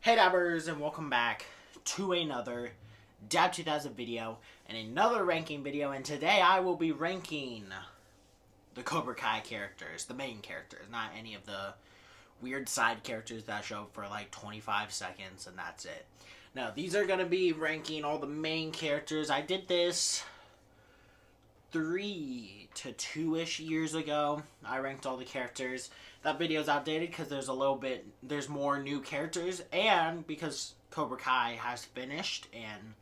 Hey Dabbers, and welcome back to another Dab 2000 video and another ranking video, and today I will be ranking the Cobra Kai characters, the main characters, not any of the weird side characters that show up for like 25 seconds and that's it. No, these are going to be ranking all the main characters. I did this 3 to 2-ish years ago. I ranked all the characters. That video's outdated because there's more new characters, and because Cobra Kai has finished and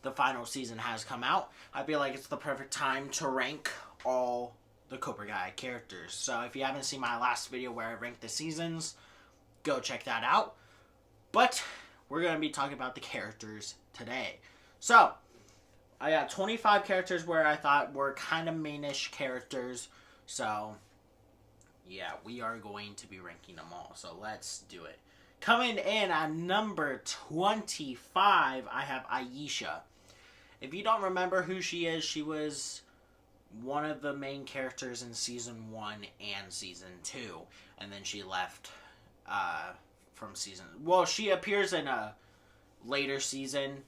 the final season has come out, I feel like it's the perfect time to rank all the Cobra Kai characters. So if you haven't seen my last video where I ranked the seasons, go check that out. But we're going to be talking about the characters today. So I got 25 characters where I thought were kind of mainish characters. So yeah, we are going to be ranking them all. So let's do it. Coming in at number 25, I have Aisha. If you don't remember who she is, she was one of the main characters in Season 1 and Season 2. And then she left from Season... Well, she appears in a later season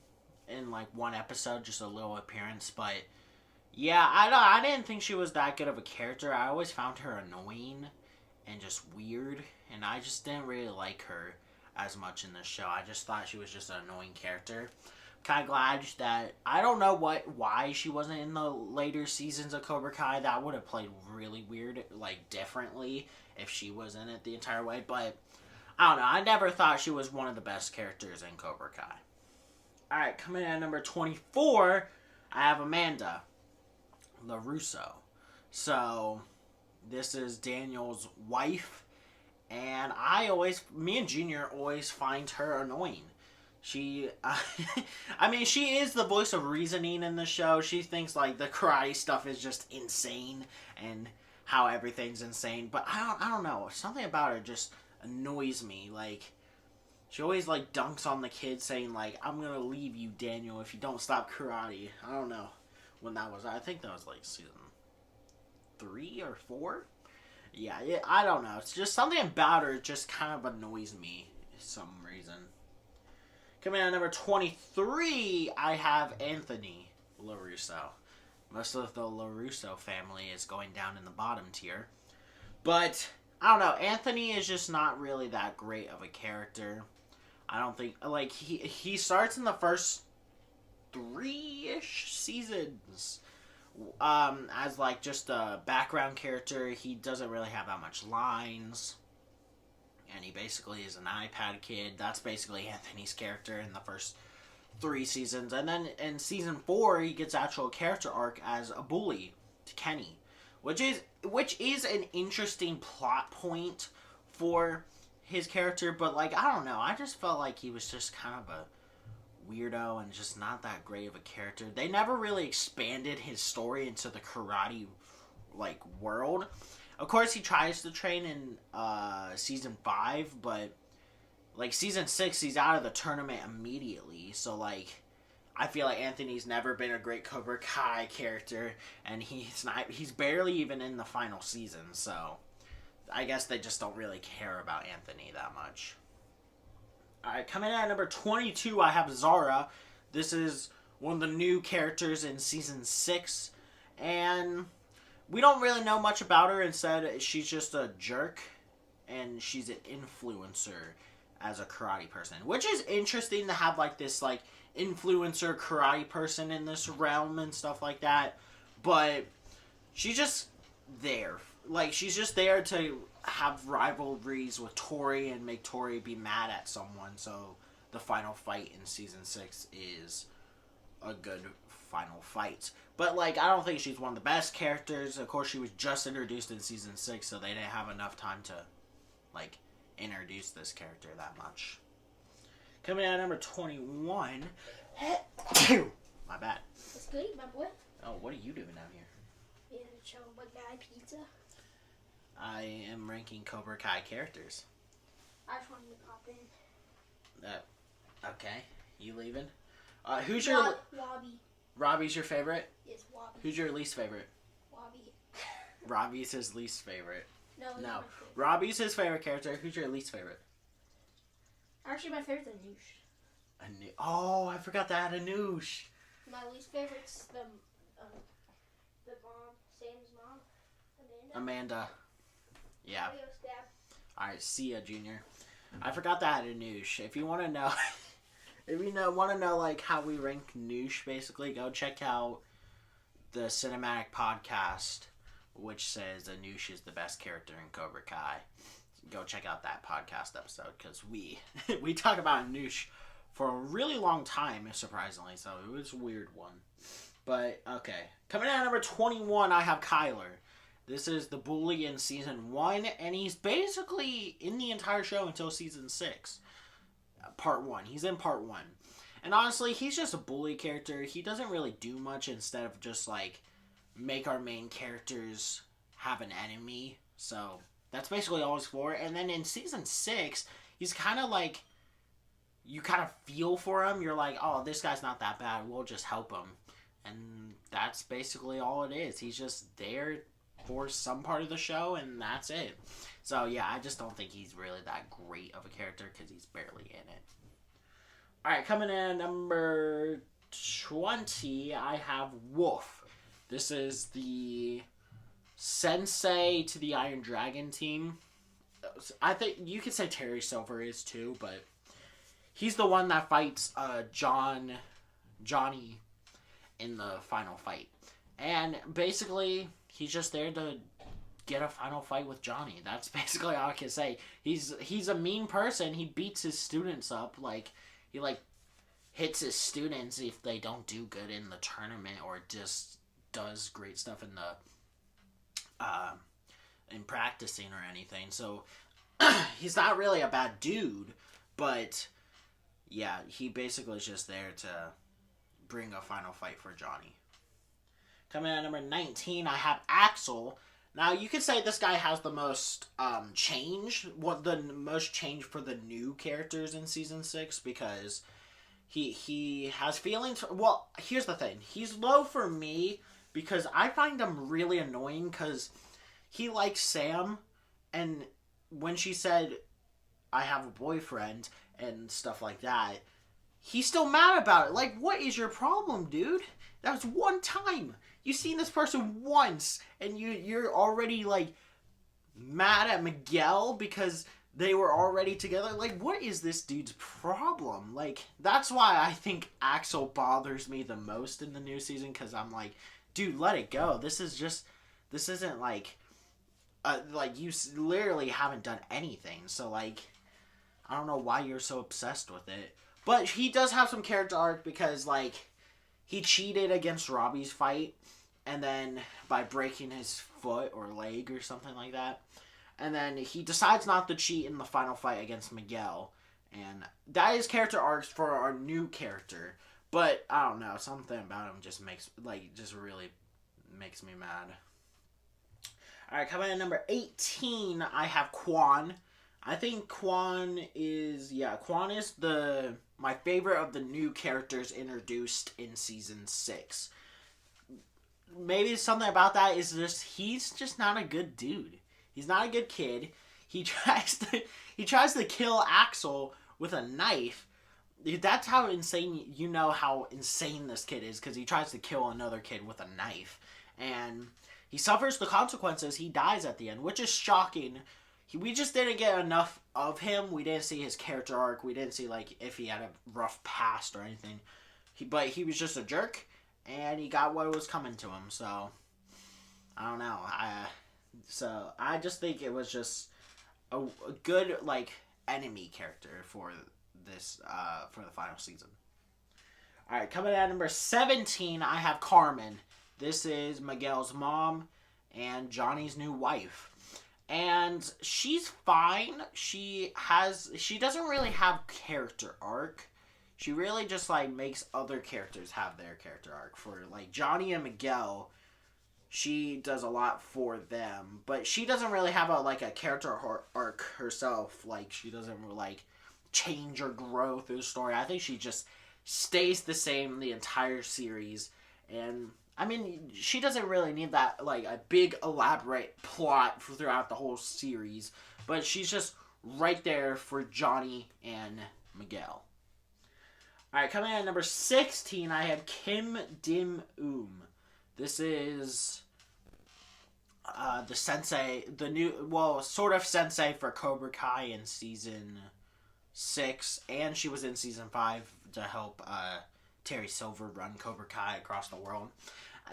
in like one episode, just a little appearance. But yeah, I didn't think she was that good of a character. I always found her annoying and just weird. And I just didn't really like her as much in this show. I just thought she was just an annoying character. Kind of glad that I don't know why she wasn't in the later seasons of Cobra Kai. That would have played really weird, like differently, if she was in it the entire way. But I don't know. I never thought she was one of the best characters in Cobra Kai. All right, coming in at number 24, I have Amanda LaRusso. So this is Daniel's wife, and me and Junior always find her annoying. She, I mean, she is the voice of reasoning in the show. She thinks, like, the karate stuff is just insane and how everything's insane. But I don't know. Something about her just annoys me. Like, she always, like, dunks on the kid saying, like, I'm gonna leave you, Daniel, if you don't stop karate. I don't know when that was. I think that was, like, season 3 or 4? Yeah, I don't know. It's just something about her just kind of annoys me for some reason. Coming in at number 23, I have Anthony LaRusso. Most of the LaRusso family is going down in the bottom tier. But, I don't know, Anthony is just not really that great of a character. I don't think, like, he starts in the first 3-ish seasons as, like, just a background character. He doesn't really have that much lines. And he basically is an iPad kid. That's basically Anthony's character in the first 3 seasons. And then in season 4, he gets actual character arc as a bully to Kenny, which is an interesting plot point for his character. But, like, I don't know. I just felt like he was just kind of a weirdo and just not that great of a character. They never really expanded his story into the karate, like, world. Of course, he tries to train in season 5, but like season 6, he's out of the tournament immediately. So like, I feel like Anthony's never been a great Cobra Kai character, and he's barely even in the final season. So I guess they just don't really care about Anthony that much. All right, coming in at number 22, I have Zara. This is one of the new characters in season 6, and we don't really know much about her. Instead, she's just a jerk, and she's an influencer as a karate person. Which is interesting to have, like, this, like, influencer karate person in this realm and stuff like that. But she's just there. Like, she's just there to have rivalries with Tori and make Tori be mad at someone. So the final fight in season 6 is a good final fight. But, like, I don't think she's one of the best characters. Of course, she was just introduced in season 6, so they didn't have enough time to, like, introduce this character that much. Coming in at number 21. My bad. What's good, my boy? Oh, what are you doing down here? Yeah, Cobra Kai pizza. I am ranking Cobra Kai characters. I just wanted to pop in. Okay. You leaving? Who's your... Wabi. Robbie's your favorite? Yes, Wabi. Who's your least favorite? Wabi. Robbie's his least favorite. No. Robbie's his favorite character. Who's your least favorite? Actually, my favorite's Anoush. Oh, I forgot that Anoush. My least favorite's the mom, Sam's mom, Amanda. Yeah. Adios, Dad. Alright, see ya, Junior. I forgot that Anoush. If you want to know, if you want to know like how we rank Noosh, basically, go check out the cinematic podcast, which says Anoush is the best character in Cobra Kai. Go check out that podcast episode because we we talk about Anoush for a really long time, surprisingly. So it was a weird one. But okay, coming in at number 21, I have Kyler. This is the bully in season 1, and he's basically in the entire show until season 6. Part 1. He's in part 1. And honestly, he's just a bully character. He doesn't really do much instead of just, like, make our main characters have an enemy. So, that's basically all he's for. And then in season 6, he's kind of like, you kind of feel for him. You're like, oh, this guy's not that bad. We'll just help him. And that's basically all it is. He's just there for some part of the show, and that's it. So, yeah, I just don't think he's really that great of a character because he's barely in it. Alright, coming in at number 20, I have Wolf. This is the sensei to the Iron Dragon team. I think you could say Terry Silver is too, but he's the one that fights Johnny in the final fight. And basically, he's just there to get a final fight with Johnny. That's basically all I can say. He's a mean person. He beats his students up. Like, he, like, hits his students if they don't do good in the tournament or just does great stuff in practicing or anything. So, he's not really a bad dude, but, yeah, he basically is just there to bring a final fight for Johnny. Coming in at number 19, I have Axel. Now, you could say this guy has the most change. The most change for the new characters in Season 6, because he has feelings. Well, here's the thing. He's low for me, because I find him really annoying, because he likes Sam, and when she said, I have a boyfriend, and stuff like that, he's still mad about it. Like, what is your problem, dude? That was one time. You've seen this person once, and you're already, like, mad at Miguel because they were already together. Like, what is this dude's problem? Like, that's why I think Axel bothers me the most in the new season, because I'm like, dude, let it go. This isn't, like, you literally haven't done anything. So, like, I don't know why you're so obsessed with it. But he does have some character arc because, like, he cheated against Robbie's fight, and then by breaking his foot or leg or something like that. And then he decides not to cheat in the final fight against Miguel. And that is character arcs for our new character. But, I don't know, something about him just really makes me mad. Alright, coming in at number 18, I have Quan. I think Quan is my favorite of the new characters introduced in Season 6. Maybe something about that is just, he's just not a good dude. He's not a good kid. He tries to kill Axel with a knife. That's how insane, how insane this kid is, because he tries to kill another kid with a knife. And he suffers the consequences. He dies at the end, which is shocking. We just didn't get enough of him. We didn't see his character arc. We didn't see, like, if he had a rough past or anything. But he was just a jerk, and he got what was coming to him. So, I don't know. I just think it was just a good, like, enemy character for this, for the final season. Alright, coming at number 17, I have Carmen. This is Miguel's mom and Johnny's new wife. And she's fine. She doesn't really have character arc. She really just, like, makes other characters have their character arc. For, like, Johnny and Miguel, she does a lot for them. But she doesn't really have a character arc herself. Like, she doesn't, like, change or grow through the story. I think she just stays the same the entire series. And I mean, she doesn't really need that, like, a big elaborate plot throughout the whole series. But she's just right there for Johnny and Miguel. Alright, coming in at number 16, I have Kim Dim-um. This is the sensei, the new, well, sort of sensei for Cobra Kai in season 6, and she was in season 5 to help Terry Silver run Cobra Kai across the world.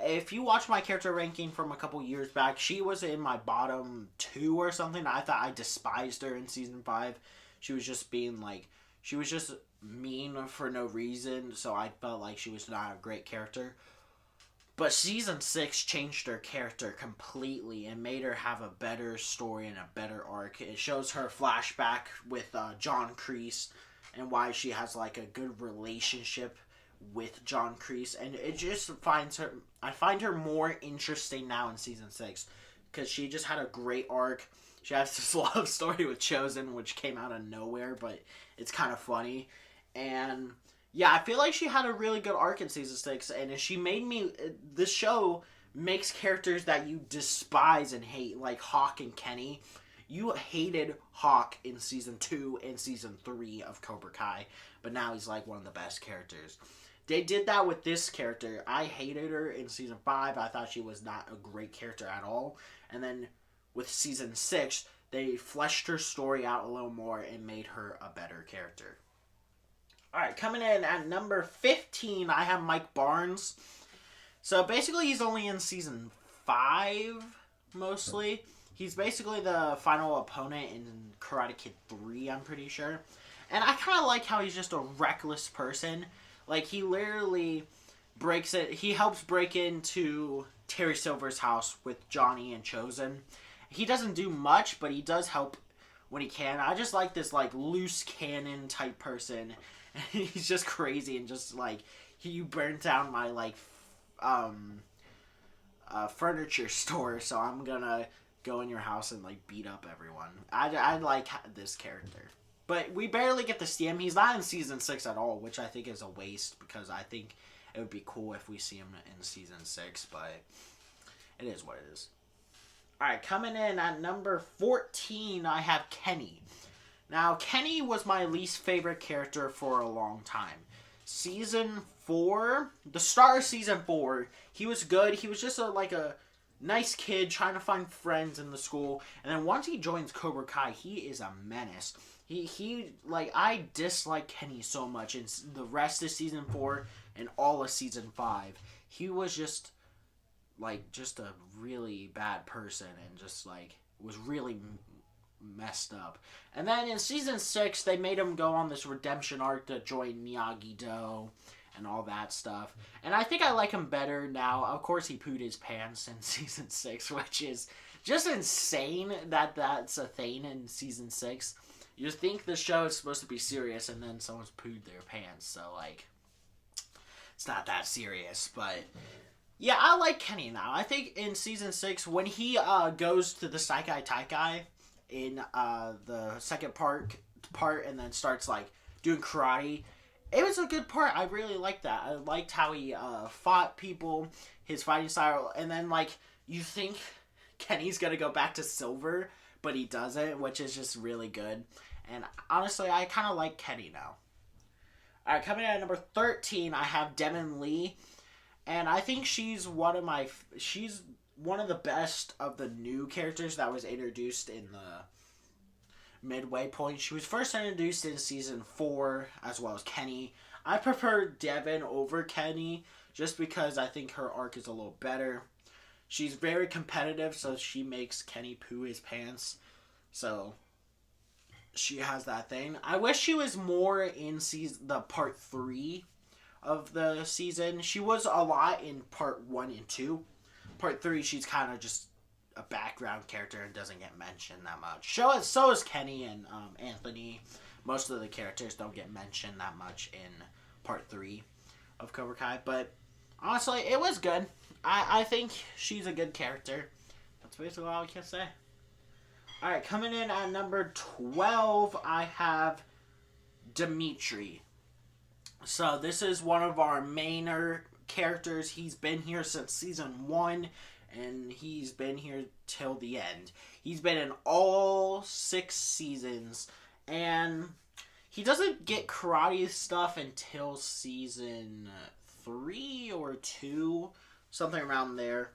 If you watch my character ranking from a couple years back, she was in my bottom 2 or something. I thought I despised her in season 5. She was just being like, she was just mean for no reason, so I felt like she was not a great character. But season 6 changed her character completely and made her have a better story and a better arc. It shows her flashback with John Kreese and why she has like a good relationship with John Kreese, and it just finds her. I find her more interesting now in season 6 because she just had a great arc. She has this love story with Chosen, which came out of nowhere, but it's kind of funny. And yeah, I feel like she had a really good arc in season 6, and she made me. This show makes characters that you despise and hate, like Hawk and Kenny. You hated Hawk in season 2 and season 3 of Cobra Kai, but now he's like one of the best characters. They did that with this character. I hated her in season 5. I thought she was not a great character at all. And then with season 6, they fleshed her story out a little more and made her a better character. Alright, coming in at number 15, I have Mike Barnes. So basically he's only in season 5, mostly. He's basically the final opponent in Karate Kid 3, I'm pretty sure. And I kind of like how he's just a reckless person. Like, he literally breaks it. He helps break into Terry Silver's house with Johnny and Chosen. He doesn't do much, but he does help when he can. I just like this, like, loose cannon type person. He's just crazy and just, like, you burnt down my, like, furniture store, so I'm gonna go in your house and, like, beat up everyone. I like this character. But we barely get to see him. He's not in season 6 at all, which I think is a waste, because I think it would be cool if we see him in season 6, but it is what it is. Alright, coming in at number 14, I have Kenny. Now, Kenny was my least favorite character for a long time. Season 4, the start of season 4, he was good. He was just like a nice kid trying to find friends in the school. And then once he joins Cobra Kai, he is a menace. I dislike Kenny so much in the rest of season 4 and all of season 5. He was just a really bad person and just, like, was really messed up. And then in season 6, they made him go on this redemption arc to join Miyagi-Do and all that stuff. And I think I like him better now. Of course, he pooed his pants in season 6, which is just insane that that's a thing in season 6. You think the show is supposed to be serious, and then someone's pooed their pants, so, like, it's not that serious, but yeah, I like Kenny now. I think in season 6, when he goes to the Saikai Taikai in the second part and then starts, like, doing karate, it was a good part. I really liked that. I liked how he fought people, his fighting style, and then, like, you think Kenny's gonna go back to Silver, but he doesn't, which is just really good. And honestly, I kind of like Kenny now. Alright, coming in at number 13, I have Demon Lee. And I think she's one of the best of the new characters that was introduced in the midway point. She was first introduced in season 4, as well as Kenny. I prefer Devin over Kenny, just because I think her arc is a little better. She's very competitive, so she makes Kenny poo his pants. So she has that thing. I wish she was more in the part 3 of the season. She was a lot in part 1 and 2. Part 3, she's kind of just a background character and doesn't get mentioned that much. So is Kenny and Anthony. Most of the characters don't get mentioned that much in part 3 of Cobra Kai. But honestly, it was good. I think she's a good character. That's basically all I can say. Alright, coming in at number 12, I have Dimitri. So this is one of our mainer characters. He's been here since season 1, and he's been here till the end. He's been in all 6 seasons, and he doesn't get karate stuff until season 3 or 2, something around there.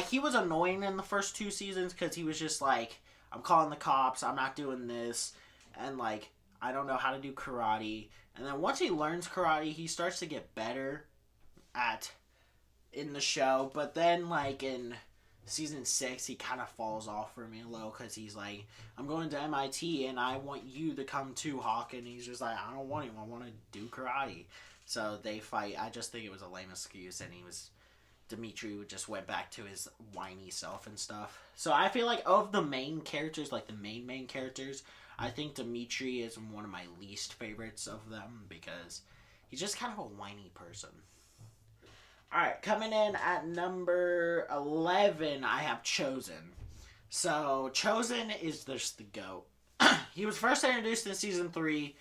He was annoying in the first 2 seasons because he was just like, I'm calling the cops, I'm not doing this, and like, I don't know how to do karate. And then once he learns karate, he starts to get better in the show. But then like in season 6, he kind of falls off for me a little because he's like, I'm going to MIT and I want you to come too, Hawk. And he's just like, I don't want him, I want to do karate. So they fight. I just think it was a lame excuse, and Dimitri just went back to his whiny self and stuff. So I feel like of the main characters, like the main characters, I think Dimitri is one of my least favorites of them because he's just kind of a whiny person. Alright, coming in at number 11, I have Chosen. So Chosen is just the GOAT. He was first introduced in season 3,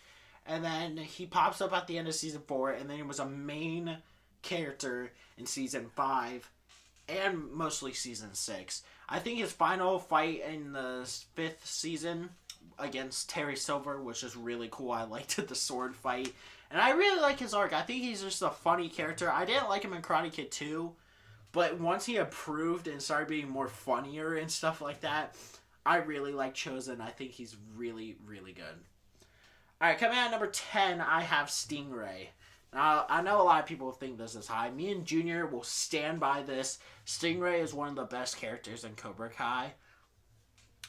and then he pops up at the end of season 4, and then he was a main character in season 5 and mostly season 6. I think his final fight in the 5th season against Terry Silver was just really cool. I liked the sword fight, and I really like his arc. I think he's just a funny character. I didn't like him in Karate Kid 2, but once he improved and started being more funnier and stuff like that, I really like Chosen. I think he's really, really good. Alright, coming in at number 10, I have Stingray. Now, I know a lot of people think this is high. Me and Junior will stand by this. Stingray is one of the best characters in Cobra Kai.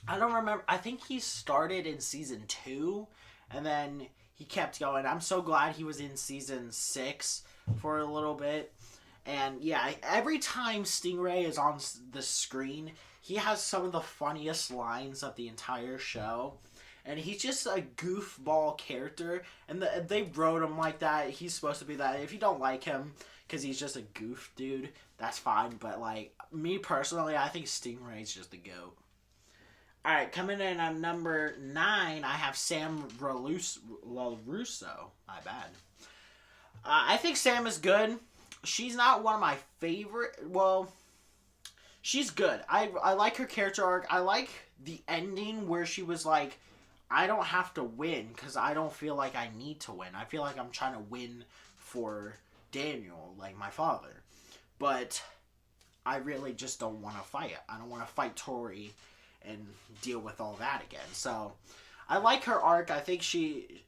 I don't remember. I think he started in season 2, and then he kept going. I'm so glad he was in season 6 for a little bit. And yeah, every time Stingray is on the screen, he has some of the funniest lines of the entire show. And he's just a goofball character, and they wrote him like that. He's supposed to be that. If you don't like him because he's just a goof dude, that's fine. But like me personally, I think Stingray's just the GOAT. Alright, coming in at number 9, I have Sam LaRusso. My bad. I think Sam is good. She's not one of my favorite. Well, she's good. I like her character arc. I like the ending where she was like, I don't have to win because I don't feel like I need to win. I feel like I'm trying to win for Daniel, like my father. But I really just don't want to fight. I don't want to fight Tori and deal with all that again. So I like her arc. I think she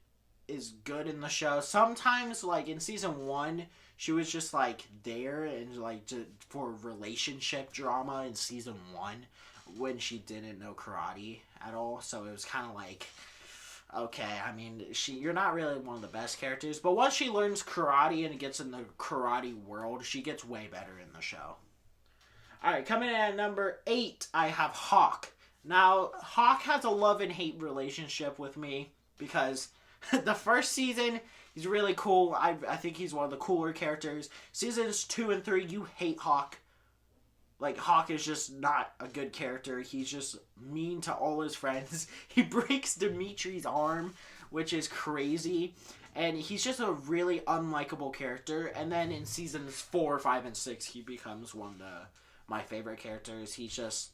is good in the show. Sometimes, like in season 1, she was just like there and like for relationship drama in season 1 when she didn't know karate at all. So it was kind of like, okay, I mean, you're not really one of the best characters, but once she learns karate and gets in the karate world, she gets way better in the show. Alright, coming in at number 8, I have Hawk. Now, Hawk has a love and hate relationship with me because the first season, he's really cool. I think he's one of the cooler characters. Seasons 2 and 3, you hate Hawk. Like, Hawk is just not a good character. He's just mean to all his friends. He breaks Dimitri's arm, which is crazy. And he's just a really unlikable character. And then in seasons 4, 5, and 6, he becomes one of my favorite characters. He's just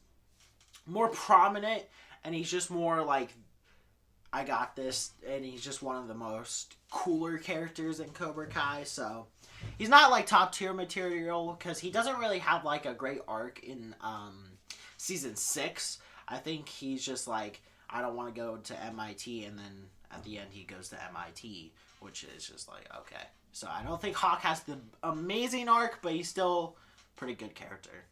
more prominent, and he's just more like, I got this. And he's just one of the most cooler characters in Cobra Kai, so he's not like top tier material because he doesn't really have like a great arc in season 6. I think he's just like, I don't want to go to MIT, and then at the end he goes to MIT, which is just like, okay. So I don't think Hawk has the amazing arc, but he's still a pretty good character.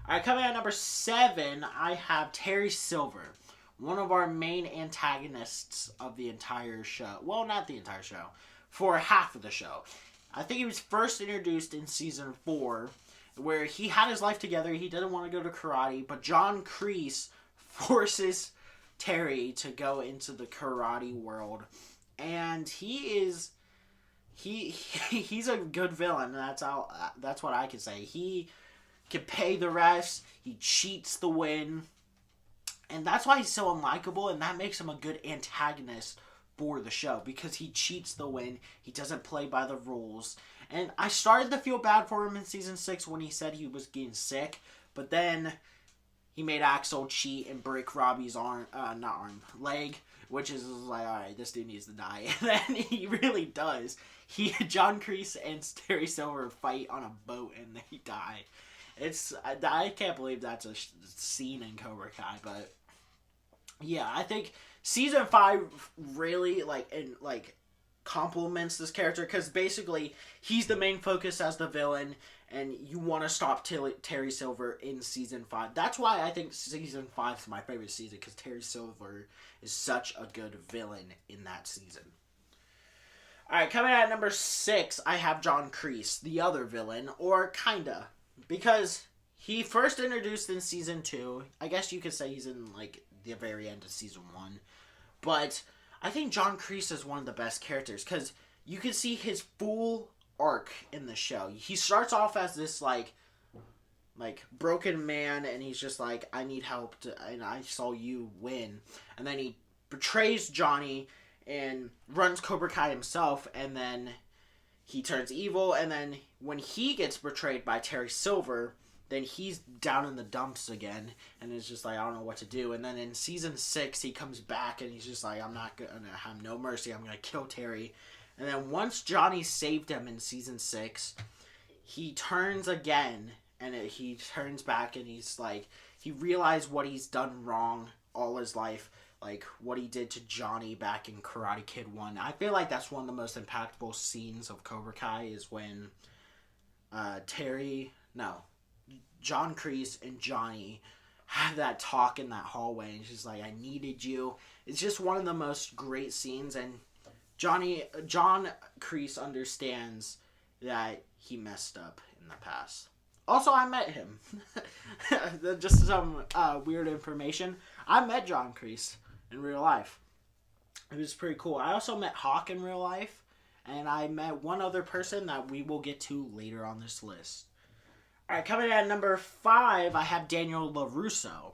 Alright, coming at number 7, I have Terry Silver. One of our main antagonists of the entire show. Well, not the entire show. For half of the show. I think he was first introduced in season 4, where he had his life together. He didn't want to go to karate, but John Kreese forces Terry to go into the karate world, and he's a good villain. That's what I can say. He can pay the refs. He cheats the win. And that's why he's so unlikable, and that makes him a good antagonist for the show, because he cheats the win. He doesn't play by the rules. And I started to feel bad for him in season 6 when he said he was getting sick, but then he made Axel cheat and break Robbie's leg, which is like, all right, this dude needs to die, and then he really does. John Kreese and Terry Silver fight on a boat, and they die. I can't believe that's a scene in Cobra Kai, but yeah, I think season 5 really complements this character because basically he's the main focus as the villain, and you want to stop Terry Silver in season 5. That's why I think season 5 is my favorite season, because Terry Silver is such a good villain in that season. Alright, coming at number 6, I have John Kreese, the other villain, or kinda, because he first introduced in season 2. I guess you could say he's in like the very end of season 1, but I think John Kreese is one of the best characters because you can see his full arc in the show. He starts off as this like broken man, and he's just like, I need help, and I saw you win. And then he betrays Johnny and runs Cobra Kai himself, and then he turns evil, and then when he gets betrayed by Terry Silver, then he's down in the dumps again, and it's just like, I don't know what to do. And then in season 6, he comes back, and he's just like, I'm not going to have no mercy. I'm going to kill Terry. And then once Johnny saved him in season 6, he turns again, and he turns back, and he's like, he realized what he's done wrong all his life, like what he did to Johnny back in Karate Kid 1. I feel like that's one of the most impactful scenes of Cobra Kai is when John Kreese and Johnny have that talk in that hallway, and she's like, I needed you. It's just one of the most great scenes, and John Kreese understands that he messed up in the past. Also, I met him. Just some weird information. I met John Kreese in real life. It was pretty cool. I also met Hawk in real life, and I met one other person that we will get to later on this list. Alright, coming at number 5, I have Daniel LaRusso.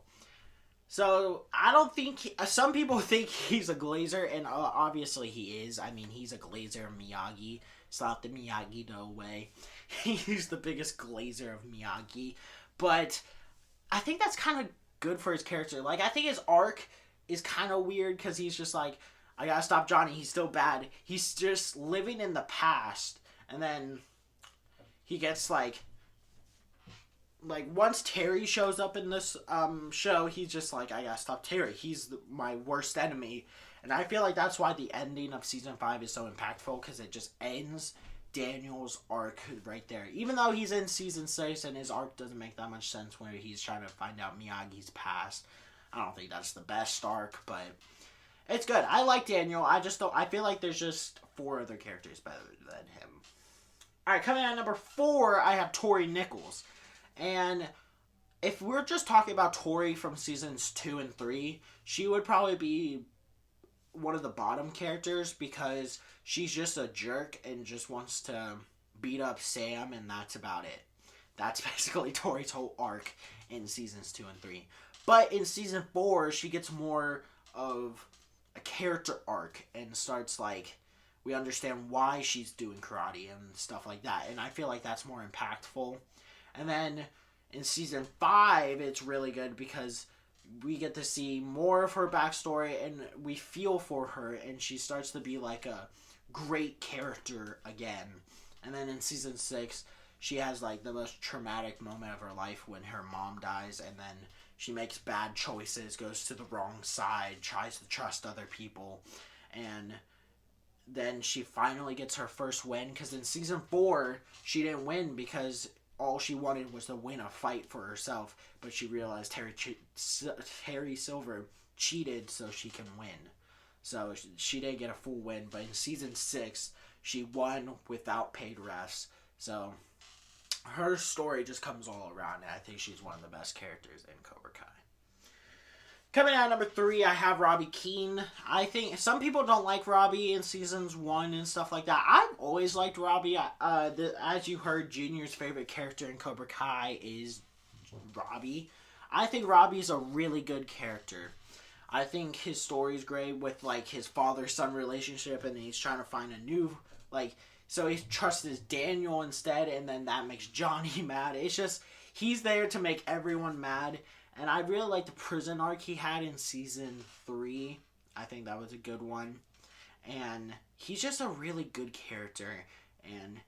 So, I don't think... some people think he's a Glazer, and obviously he is. I mean, he's a Glazer of Miyagi. It's not the Miyagi-Do way. He's the biggest Glazer of Miyagi. But I think that's kind of good for his character. Like, I think his arc is kind of weird, because he's just like, I gotta stop Johnny, he's still bad. He's just living in the past, and then he gets, like once Terry shows up in this show, he's just like, I gotta stop Terry. He's my worst enemy. And I feel like that's why the ending of season 5 is so impactful, because it just ends Daniel's arc right there. Even though he's in season 6 and his arc doesn't make that much sense where he's trying to find out Miyagi's past. I don't think that's the best arc, but it's good. I like Daniel. I feel like there's just 4 other characters better than him. Alright, coming at number 4, I have Tori Nichols. And if we're just talking about Tori from seasons 2 and 3, she would probably be one of the bottom characters, because she's just a jerk and just wants to beat up Sam, and that's about it. That's basically Tori's whole arc in seasons 2 and 3. But in season 4, she gets more of a character arc and starts we understand why she's doing karate and stuff like that. And I feel like that's more impactful. And then in season 5, it's really good because we get to see more of her backstory, and we feel for her, and she starts to be like a great character again. And then in season 6, she has the most traumatic moment of her life when her mom dies, and then she makes bad choices, goes to the wrong side, tries to trust other people, and then she finally gets her first win, because in season 4, she didn't win because all she wanted was to win a fight for herself, but she realized Terry Silver cheated so she can win. So she didn't get a full win, but in season 6, she won without paid refs. So her story just comes all around, and I think she's one of the best characters in Cobra Kai. Coming out at number 3, I have Robbie Keane. I think some people don't like Robbie in seasons 1 and stuff like that. I've always liked Robbie. As you heard, Junior's favorite character in Cobra Kai is Robbie. I think Robbie's a really good character. I think his story's great with his father-son relationship, and he's trying to find a new so he trusts Daniel instead, and then that makes Johnny mad. It's just he's there to make everyone mad. And I really like the prison arc he had in season 3. I think that was a good one. And he's just a really good character. And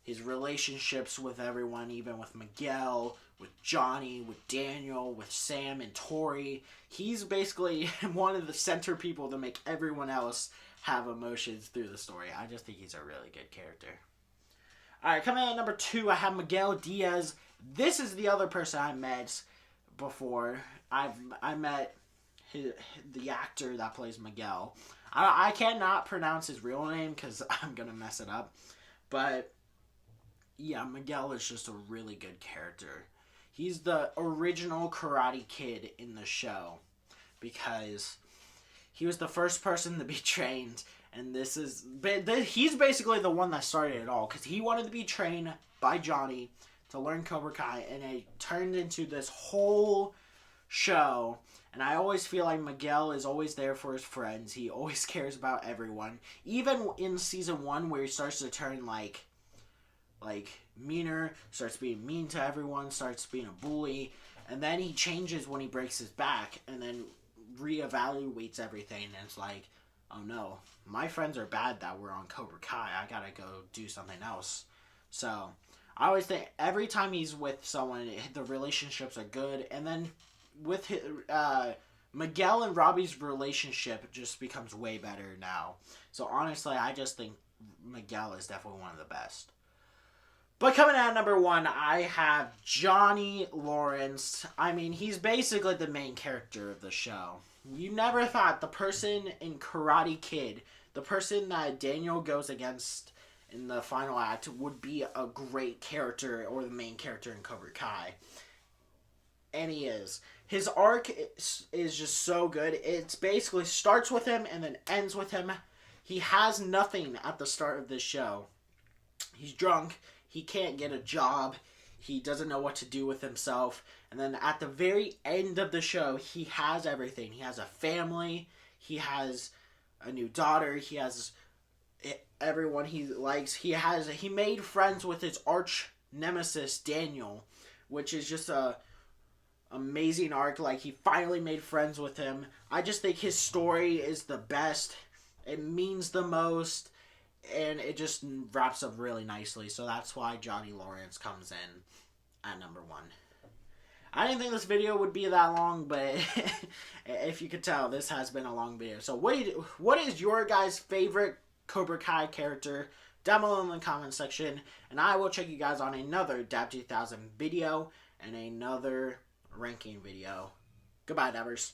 his relationships with everyone, even with Miguel, with Johnny, with Daniel, with Sam and Tori. He's basically one of the center people to make everyone else have emotions through the story. I just think he's a really good character. Alright, coming in at number 2, I have Miguel Diaz. This is the other person I met before. I met the actor that plays Miguel. I cannot pronounce his real name because I'm going to mess it up. But, yeah, Miguel is just a really good character. He's the original Karate Kid in the show. Because he was the first person to be trained. And he's basically the one that started it all. Because he wanted to be trained by Johnny to learn Cobra Kai. And it turned into this whole show. And I always feel like Miguel is always there for his friends. He always cares about everyone. Even in season 1 where he starts to turn like meaner, starts being mean to everyone, starts being a bully. And then he changes when he breaks his back and then reevaluates everything. And it's like, oh no, my friends are bad that we're on Cobra Kai. I gotta go do something else. So I always think every time he's with someone, the relationships are good. And then with Miguel and Robbie's relationship just becomes way better now. So honestly, I just think Miguel is definitely one of the best. But coming out at number 1, I have Johnny Lawrence. I mean, he's basically the main character of the show. You never thought the person in Karate Kid, the person that Daniel goes against in the final act, would be a great character or the main character in Cobra Kai. And he is. His arc is just so good. It basically starts with him and then ends with him. He has nothing at the start of this show. He's drunk. He can't get a job. He doesn't know what to do with himself. And then at the very end of the show, he has everything. He has a family. He has a new daughter. He has everyone he likes. He made friends with his arch nemesis, Daniel, which is just a amazing arc. Like, he finally made friends with him. I just think his story is the best. It means the most. And it just wraps up really nicely. So that's why Johnny Lawrence comes in at number 1. I didn't think this video would be that long, but if you could tell, this has been a long video. So what is your guys' favorite Cobra Kai character? Down below in the comment section. And I will check you guys on another Dab 2000 video and another ranking video. Goodbye, Dabbers.